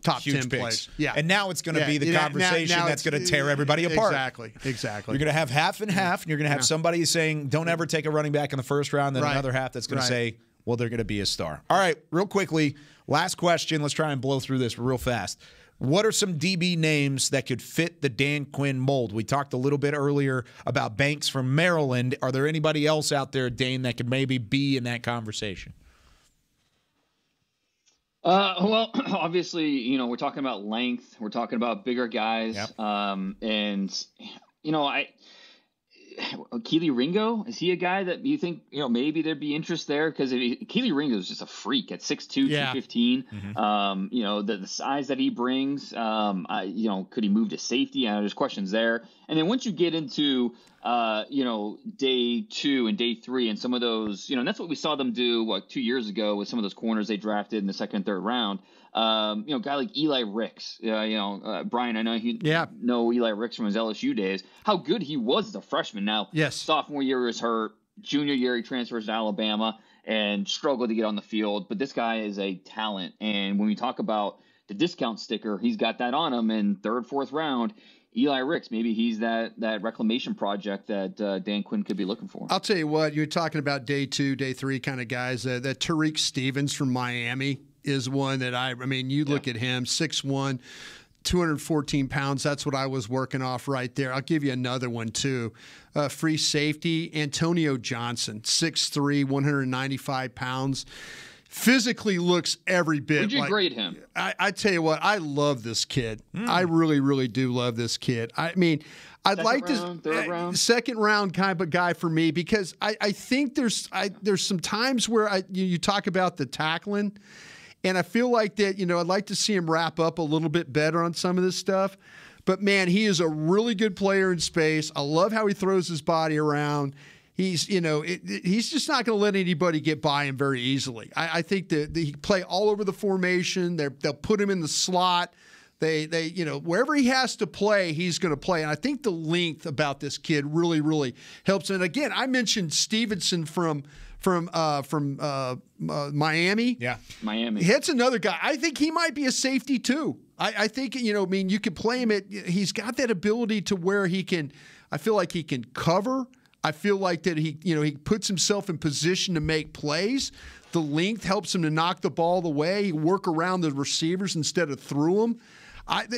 10 plays. Yeah. And now it's going to be the conversation that's going to tear everybody apart. Exactly. You're going to have half and half, and you're going to have somebody saying, don't ever take a running back in the first round, then another half that's going to say, well, they're going to be a star. All right, real quickly, last question. Let's try and blow through this real fast. What are some DB names that could fit the Dan Quinn mold? We talked a little bit earlier about Banks from Maryland. Are there anybody else out there, Dane, that could maybe be in that conversation? Well, obviously, we're talking about length. We're talking about bigger guys. And, Keely Ringo, is he a guy that you think, maybe there'd be interest there? Because Keely Ringo is just a freak at 6'2", 215. The size that he brings, could he move to safety? There's questions there. And then once you get into, day 2 and day 3 and some of those, and that's what we saw them do 2 years ago with some of those corners they drafted in the second and third round. A guy like Eli Ricks, Brian, I know you know Eli Ricks from his LSU days, how good he was as a freshman. Now, sophomore year he was hurt, junior year he transfers to Alabama and struggled to get on the field. But this guy is a talent. And when we talk about the discount sticker, he's got that on him in third, fourth round. Eli Ricks, maybe he's that reclamation project that Dan Quinn could be looking for. I'll tell you what, you're talking about day 2, day 3 kind of guys. That Tariq Stevens from Miami is one that you look at him, 6'1", 214 pounds. That's what I was working off right there. I'll give you another one too. Free safety, Antonio Johnson, 6'3", 195 pounds. Physically looks every bit. Would you grade him? I tell you what, I love this kid. I really, really do love this kid. I mean, third round? Second round kind of guy for me, because I think there's some times where you talk about the tackling, and I feel like that, I'd like to see him wrap up a little bit better on some of this stuff. But, man, he is a really good player in space. I love how he throws his body around. He's just not going to let anybody get by him very easily. I think that he play all over the formation. They'll put him in the slot. They wherever he has to play, he's going to play. And I think the length about this kid really, really helps. And again, I mentioned Stevenson from Miami. Yeah, Miami. That's another guy. I think he might be a safety too. I think you could play him he's got that ability to where he can. I feel like he can cover. I feel like that he puts himself in position to make plays. The length helps him to knock the ball away, work around the receivers instead of through them.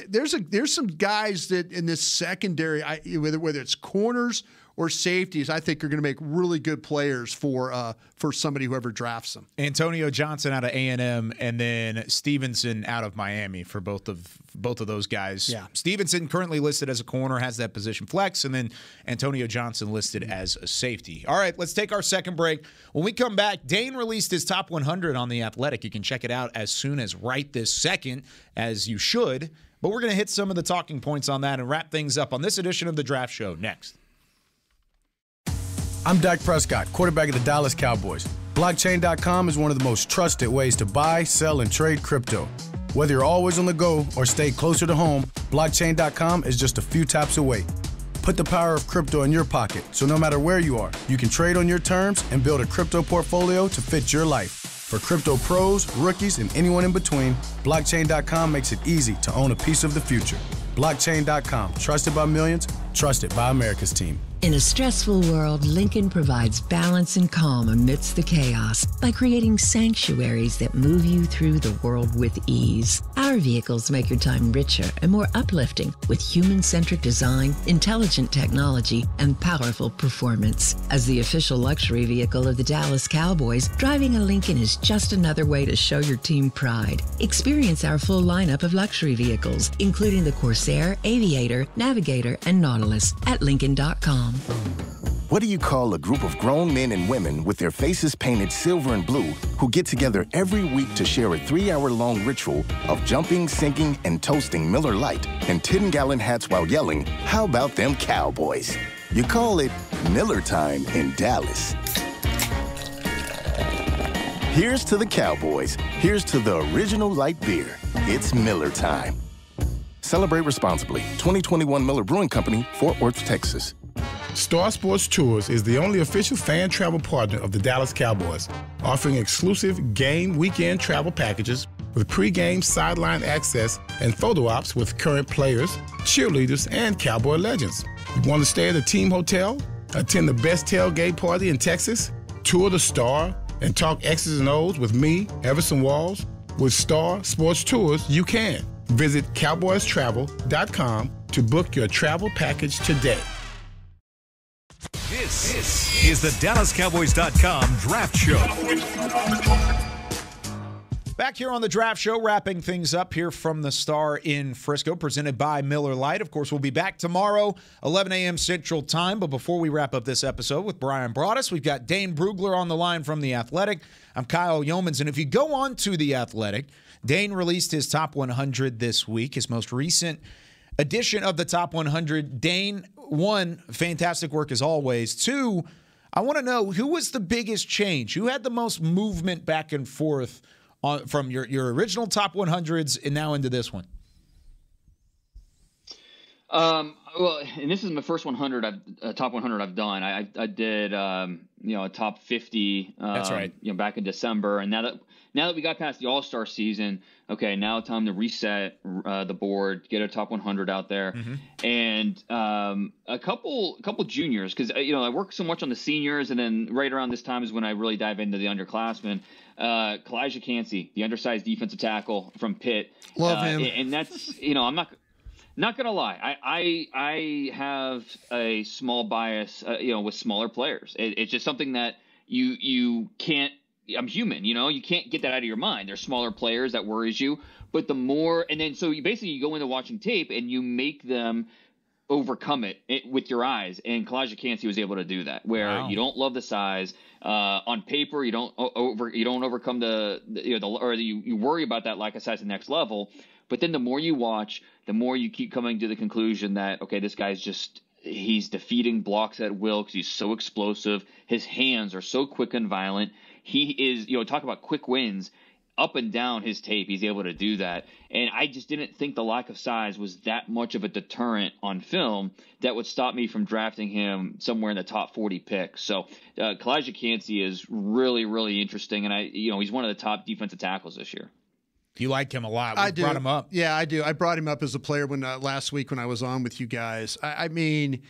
There's some guys that in this secondary, whether it's corners or safeties, I think are going to make really good players for somebody whoever drafts them. Antonio Johnson out of A&M, and then Stevenson out of Miami for both of those guys. Yeah. Stevenson currently listed as a corner, has that position flex, and then Antonio Johnson listed as a safety. All right, let's take our second break. When we come back, Dane released his top 100 on The Athletic. You can check it out as soon as right this second, as you should. But we're going to hit some of the talking points on that and wrap things up on this edition of The Draft Show next. I'm Dak Prescott, quarterback of the Dallas Cowboys. Blockchain.com is one of the most trusted ways to buy, sell, and trade crypto. Whether you're always on the go or stay closer to home, Blockchain.com is just a few taps away. Put the power of crypto in your pocket, so no matter where you are, you can trade on your terms and build a crypto portfolio to fit your life. For crypto pros, rookies, and anyone in between, Blockchain.com makes it easy to own a piece of the future. Blockchain.com, trusted by millions, trusted by America's team. In a stressful world, Lincoln provides balance and calm amidst the chaos by creating sanctuaries that move you through the world with ease. Our vehicles make your time richer and more uplifting with human-centric design, intelligent technology, and powerful performance. As the official luxury vehicle of the Dallas Cowboys, driving a Lincoln is just another way to show your team pride. Experience our full lineup of luxury vehicles, including the Corsair, Aviator, Navigator, and Nautilus at Lincoln.com. What do you call a group of grown men and women with their faces painted silver and blue who get together every week to share a 3-hour-long ritual of jumping, sinking, and toasting Miller Lite and 10-gallon hats while yelling, "How about them Cowboys?" You call it Miller Time in Dallas. Here's to the Cowboys. Here's to the original light beer. It's Miller Time. Celebrate responsibly. 2021 Miller Brewing Company, Fort Worth, Texas. Star Sports Tours is the only official fan travel partner of the Dallas Cowboys, offering exclusive game weekend travel packages with pre-game sideline access and photo ops with current players, cheerleaders, and Cowboy legends. You want to stay at a team hotel, attend the best tailgate party in Texas, tour the Star, and talk X's and O's with me, Everson Walls? With Star Sports Tours, you can. Visit cowboystravel.com to book your travel package today. This is the DallasCowboys.com Draft Show. Back here on the Draft Show, wrapping things up here from the Star in Frisco, presented by Miller Lite. Of course, we'll be back tomorrow, 11 a.m. Central Time. But before we wrap up this episode with Bryan Broaddus, we've got Dane Brugler on the line from The Athletic. I'm Kyle Yeomans, and if you go on to The Athletic, Dane released his top 100 this week, his most recent edition of the top 100. Dane, one, fantastic work as always. Two, I want to know, who was the biggest change? Who had the most movement back and forth from your original top 100s and now into this one? Well, and this is my first top 100 I've done. I did a top 50. That's right. Back in December, and now that we got past the All-Star season, okay, now time to reset the board, get a top 100 out there, and a couple juniors, because I work so much on the seniors, and then right around this time is when I really dive into the underclassmen. Kalijah Cansey, the undersized defensive tackle from Pitt, love him, and that's I'm not gonna lie, I have a small bias, with smaller players. It's just something that you can't. I'm human, you can't get that out of your mind. There's smaller players that worries you, but the more, and then so you go into watching tape and you make them overcome it with your eyes. And Kalijah Cansey was able to do that, where you don't love the size on paper, you don't overcome you worry about that lack of size at the next level. But then the more you watch, the more you keep coming to the conclusion that, okay, this guy's he's defeating blocks at will because he's so explosive. His hands are so quick and violent. He is, talk about quick wins up and down his tape. He's able to do that. And I just didn't think the lack of size was that much of a deterrent on film that would stop me from drafting him somewhere in the top 40 picks. So Kalijah Cansey is really, really interesting. And he's one of the top defensive tackles this year. You like him a lot. I do. Brought him up. Yeah, I do. I brought him up as a player when last week when I was on with you guys. I mean,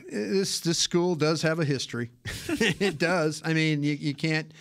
this school does have a history. It does. I mean, you can't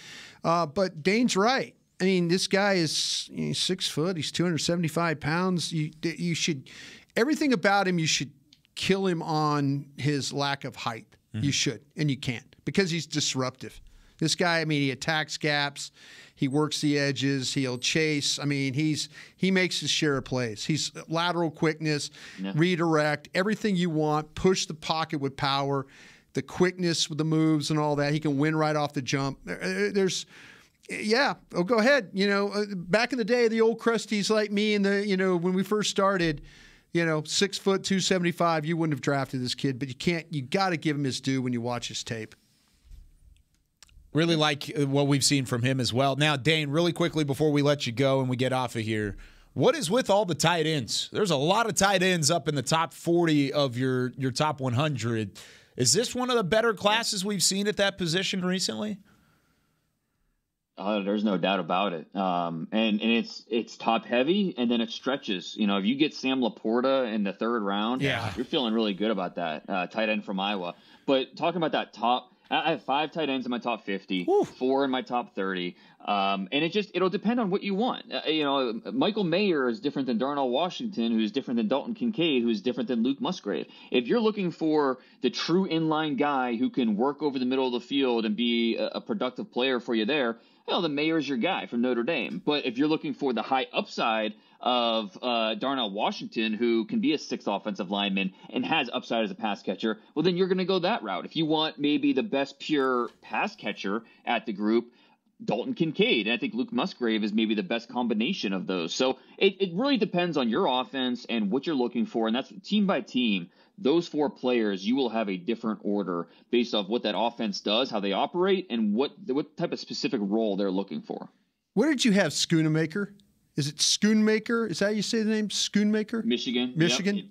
But Dane's right. I mean, this guy is 6 foot. He's 275 pounds. You should everything about him. You should kill him on his lack of height. Mm-hmm. You should, and you can't because he's disruptive. This guy, I mean, he attacks gaps. He works the edges. He'll chase. I mean, he makes his share of plays. He's lateral quickness, redirect, everything you want. Push the pocket with power, the quickness with the moves and all that. He can win right off the jump. Go ahead. Back in the day, the old crusties like me and when we first started, 6 foot, 275, you wouldn't have drafted this kid, but you got to give him his due when you watch his tape. Really like what we've seen from him as well. Now, Dane, really quickly before we let you go and we get off of here, what is with all the tight ends? There's a lot of tight ends up in the top 40 of your top 100. Is this one of the better classes we've seen at that position recently? There's no doubt about it. And it's top heavy, and then it stretches. If you get Sam Laporta in the 3rd round, you're feeling really good about that tight end from Iowa. But talking about that top, I have 5 tight ends in my top 50, 4 in my top 30. And it'll depend on what you want. Michael Mayer is different than Darnell Washington, who's different than Dalton Kincaid, who's different than Luke Musgrave. If you're looking for the true inline guy who can work over the middle of the field and be a productive player for you there, the Mayer's your guy from Notre Dame. But if you're looking for the high upside of Darnell Washington, who can be a 6th offensive lineman and has upside as a pass catcher, well, then you're going to go that route. If you want maybe the best pure pass catcher at the group, Dalton Kincaid. And I think Luke Musgrave is maybe the best combination of those. So it really depends on your offense and what you're looking for. And that's team by team. Those 4 players, you will have a different order based off what that offense does, how they operate, and what type of specific role they're looking for. Where did you have Schoonmaker? Is it Schoonmaker? Is that how you say the name? Schoonmaker? Michigan. Yep.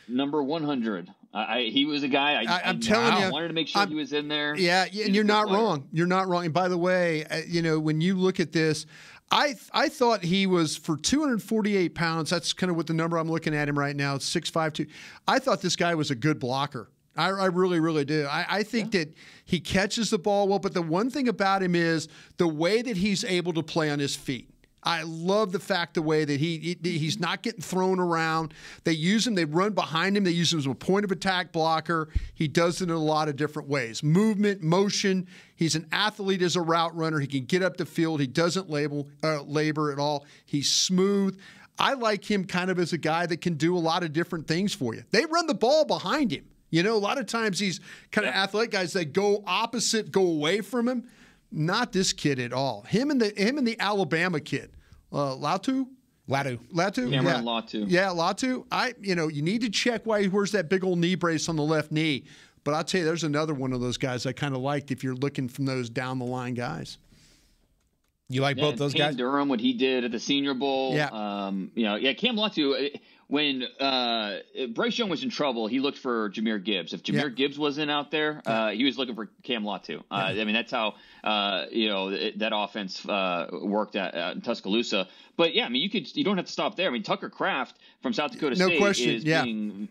Number 100. He was a guy I'm telling you, I wanted to make sure he was in there. Yeah, and you're not wrong. You're not wrong. And by the way, when you look at this, I thought he was, for 248 pounds, that's kind of what the number I'm looking at him right now, 6'5", I thought this guy was a good blocker. I really, really do. I think that he catches the ball well, but the one thing about him is the way that he's able to play on his feet. I love the way that he's not getting thrown around. They use him. They run behind him. They use him as a point of attack blocker. He does it in a lot of different ways. Movement, motion. He's an athlete as a route runner. He can get up the field. He doesn't labor at all. He's smooth. I like him kind of as a guy that can do a lot of different things for you. They run the ball behind him. A lot of times these kind of athletic guys that go opposite, go away from him. Not this kid at all. Him and the Alabama kid, Latu. Yeah, Latu. Yeah, Latu. You need to check why he wears that big old knee brace on the left knee. But I'll tell you, there's another one of those guys I kind of liked if you're looking from those down the line guys. You like both those guys? Durham, what he did at the Senior Bowl. Yeah. Cam Latu. When Bryce Young was in trouble, he looked for Jahmyr Gibbs. If Jahmyr Gibbs wasn't out there, he was looking for Cam Latu. That's how that offense worked at Tuscaloosa. But you don't have to stop there. Tucker Kraft from South Dakota State is being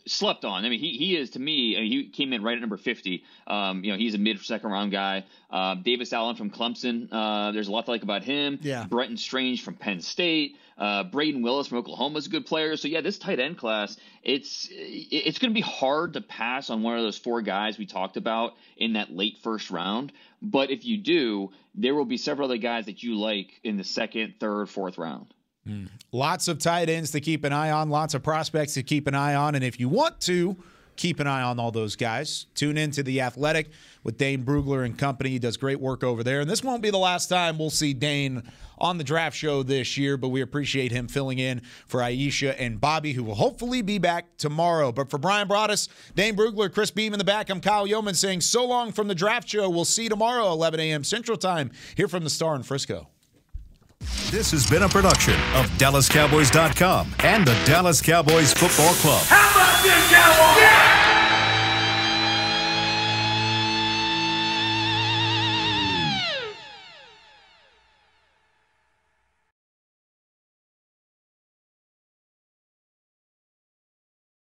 slept on. He is, to me. He came in right at number 50. He's a mid-second round guy. Davis Allen from Clemson. There's a lot to like about him. Yeah. Brenton Strange from Penn State. Braden Willis from Oklahoma is a good player. So, this tight end class, it's going to be hard to pass on one of those 4 guys we talked about in that late first round. But if you do, there will be several other guys that you like in the 2nd, 3rd, 4th round. Lots of tight ends to keep an eye on, lots of prospects to keep an eye on. And if you want to keep an eye on all those guys, tune in to The Athletic with Dane Brugler and company. He does great work over there. And this won't be the last time we'll see Dane on the draft show this year, but we appreciate him filling in for Aisha and Bobby, who will hopefully be back tomorrow. But for Bryan Broaddus, Dane Brugler, Chris Beam in the back, I'm Kyle Yeoman saying so long from the draft show. We'll see you tomorrow, 11 a.m. Central Time, here from the Star in Frisco. This has been a production of DallasCowboys.com and the Dallas Cowboys Football Club. How about this, Cowboys? Yeah!